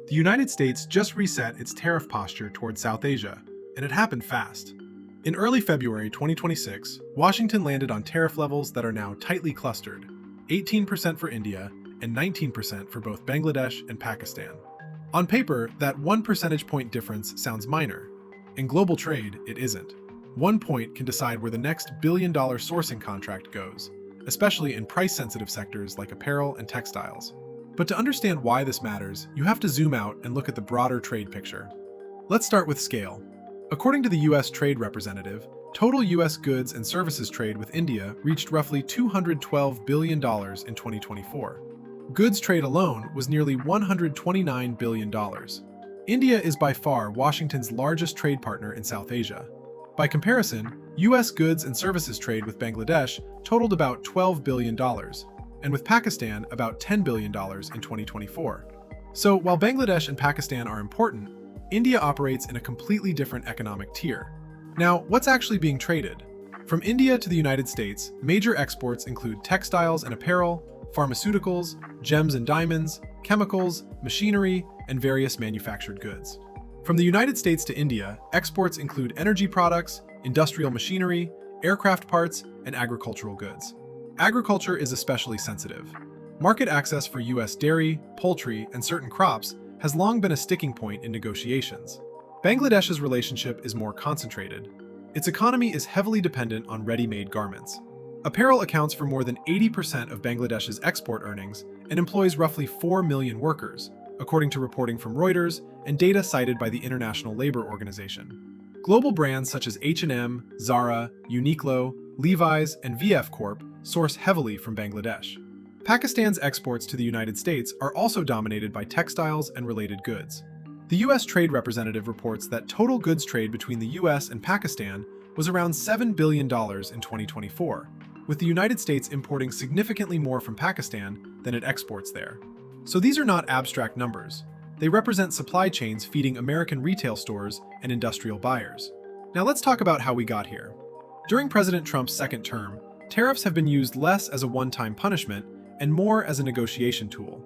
The United States just reset its tariff posture toward South Asia, and it happened fast. In early February 2026, Washington landed on tariff levels that are now tightly clustered, 18% for India and 19% for both Bangladesh and Pakistan. On paper, that 1 percentage point difference sounds minor. In global trade, it isn't. 1 point can decide where the next billion-dollar sourcing contract goes, especially in price-sensitive sectors like apparel and textiles. But to understand why this matters, you have to zoom out and look at the broader trade picture. Let's start with scale. According to the U.S. Trade Representative, total U.S. goods and services trade with India reached roughly $212 billion in 2024. Goods trade alone was nearly $129 billion. India is by far Washington's largest trade partner in South Asia. By comparison, U.S. goods and services trade with Bangladesh totaled about $12 billion, and with Pakistan about $10 billion in 2024. So while Bangladesh and Pakistan are important, India operates in a completely different economic tier. Now, what's actually being traded? From India to the United States, major exports include textiles and apparel, pharmaceuticals, gems and diamonds, chemicals, machinery, and various manufactured goods. From the United States to India, exports include energy products, industrial machinery, aircraft parts, and agricultural goods. Agriculture is especially sensitive. Market access for U.S. dairy, poultry, and certain crops has long been a sticking point in negotiations. Bangladesh's relationship is more concentrated. Its economy is heavily dependent on ready-made garments. Apparel accounts for more than 80% of Bangladesh's export earnings and employs roughly 4 million workers, according to reporting from Reuters and data cited by the International Labor Organization. Global brands such as H&M, Zara, Uniqlo, Levi's, and VF Corp source heavily from Bangladesh. Pakistan's exports to the United States are also dominated by textiles and related goods. The U.S. Trade Representative reports that total goods trade between the U.S. and Pakistan was around $7 billion in 2024, with the United States importing significantly more from Pakistan than it exports there. So these are not abstract numbers. They represent supply chains feeding American retail stores and industrial buyers. Now let's talk about how we got here. During President Trump's second term, tariffs have been used less as a one-time punishment and more as a negotiation tool.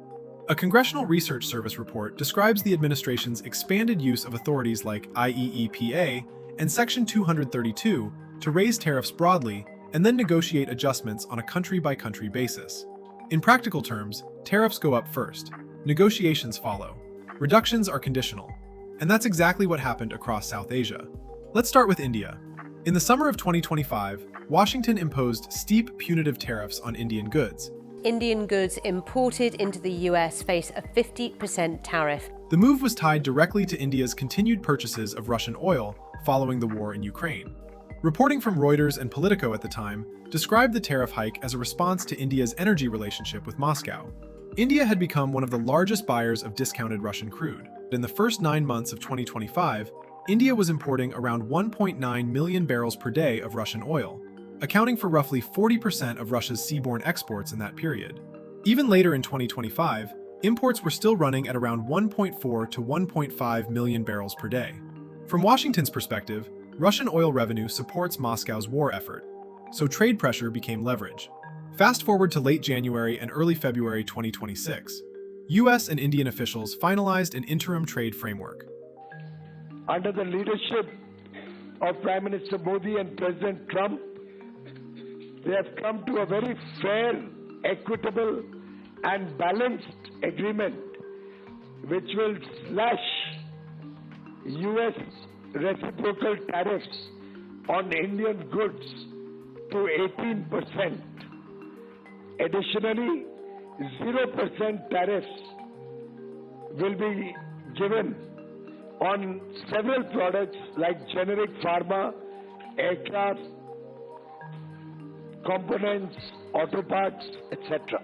A Congressional Research Service report describes the administration's expanded use of authorities like IEEPA and Section 232 to raise tariffs broadly and then negotiate adjustments on a country-by-country basis. In practical terms, tariffs go up first. Negotiations follow. Reductions are conditional. And that's exactly what happened across South Asia. Let's start with India. In the summer of 2025, Washington imposed steep punitive tariffs on Indian goods. Indian goods imported into the US face a 50% tariff. The move was tied directly to India's continued purchases of Russian oil following the war in Ukraine. Reporting from Reuters and Politico at the time described the tariff hike as a response to India's energy relationship with Moscow. India had become one of the largest buyers of discounted Russian crude. In the first 9 months of 2025, India was importing around 1.9 million barrels per day of Russian oil, accounting for roughly 40% of Russia's seaborne exports in that period. Even later in 2025, imports were still running at around 1.4 to 1.5 million barrels per day. From Washington's perspective, Russian oil revenue supports Moscow's war effort, so trade pressure became leverage. Fast forward to late January and early February 2026. US and Indian officials finalized an interim trade framework. Under the leadership of Prime Minister Modi and President Trump, they have come to a very fair, equitable, and balanced agreement which will slash US reciprocal tariffs on Indian goods to 18%. Additionally, 0% tariffs will be given on several products like generic pharma, aircraft, components, auto parts, etc.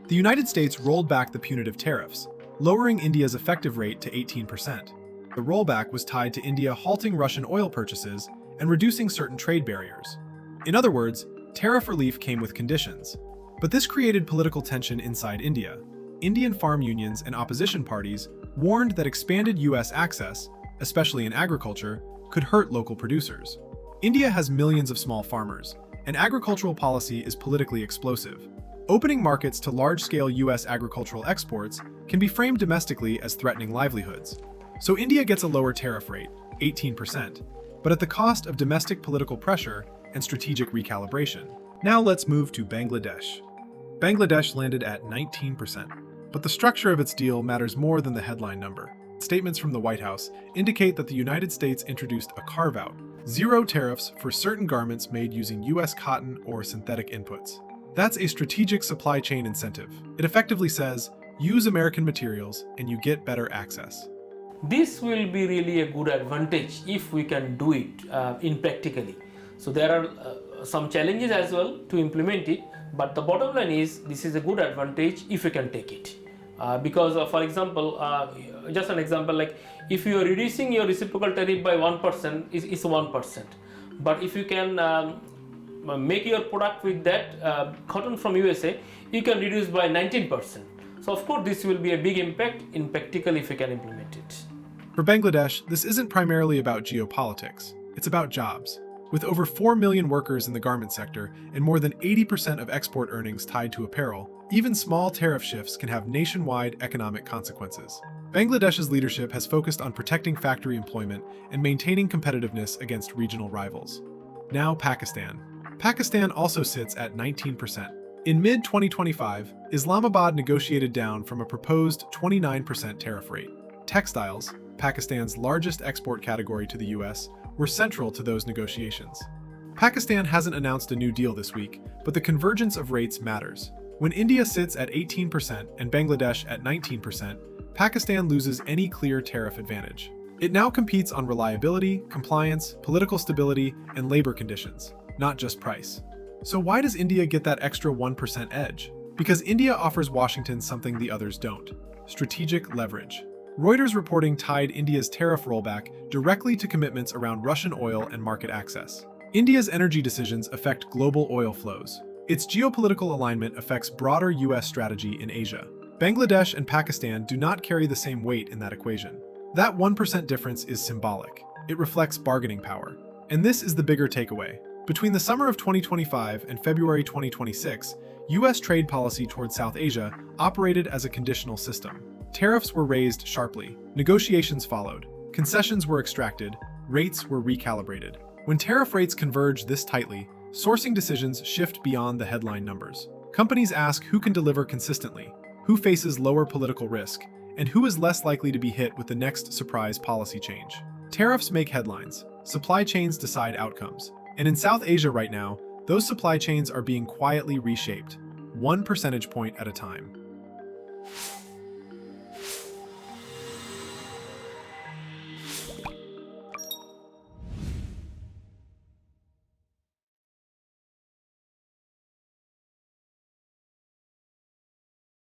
The United States rolled back the punitive tariffs, lowering India's effective rate to 18%. The rollback was tied to India halting Russian oil purchases and reducing certain trade barriers. In other words, tariff relief came with conditions. But this created political tension inside India. Indian farm unions and opposition parties warned that expanded US access, especially in agriculture, could hurt local producers. India has millions of small farmers, and agricultural policy is politically explosive. Opening markets to large-scale US agricultural exports can be framed domestically as threatening livelihoods. So India gets a lower tariff rate, 18%, but at the cost of domestic political pressure and strategic recalibration. Now let's move to Bangladesh. Bangladesh landed at 19%, but the structure of its deal matters more than the headline number. Statements from the White House indicate that the United States introduced a carve-out, zero tariffs for certain garments made using US cotton or synthetic inputs. That's a strategic supply chain incentive. It effectively says, use American materials and you get better access. This will be really a good advantage if we can do it in practically. So there are some challenges as well to implement it, but the bottom line is this is a good advantage if you can take it. Because for example, just an example, like if you are reducing your reciprocal tariff by 1%, it's 1%. But if you can make your product with that cotton from USA, you can reduce by 19%. So of course this will be a big impact in practical if you can implement it. For Bangladesh, this isn't primarily about geopolitics. It's about jobs. With over 4 million workers in the garment sector and more than 80% of export earnings tied to apparel, even small tariff shifts can have nationwide economic consequences. Bangladesh's leadership has focused on protecting factory employment and maintaining competitiveness against regional rivals. Now Pakistan. Pakistan also sits at 19%. In mid-2025, Islamabad negotiated down from a proposed 29% tariff rate. Textiles, Pakistan's largest export category to the US, were central to those negotiations. Pakistan hasn't announced a new deal this week, but the convergence of rates matters. When India sits at 18% and Bangladesh at 19%, Pakistan loses any clear tariff advantage. It now competes on reliability, compliance, political stability, and labor conditions, not just price. So why does India get that extra 1% edge? Because India offers Washington something the others don't: strategic leverage. Reuters reporting tied India's tariff rollback directly to commitments around Russian oil and market access. India's energy decisions affect global oil flows. Its geopolitical alignment affects broader US strategy in Asia. Bangladesh and Pakistan do not carry the same weight in that equation. That 1% difference is symbolic. It reflects bargaining power. And this is the bigger takeaway. Between the summer of 2025 and February 2026, US trade policy toward South Asia operated as a conditional system. Tariffs were raised sharply, negotiations followed, concessions were extracted, rates were recalibrated. When tariff rates converge this tightly, sourcing decisions shift beyond the headline numbers. Companies ask who can deliver consistently, who faces lower political risk, and who is less likely to be hit with the next surprise policy change. Tariffs make headlines, supply chains decide outcomes. And in South Asia right now, those supply chains are being quietly reshaped, 1 percentage point at a time.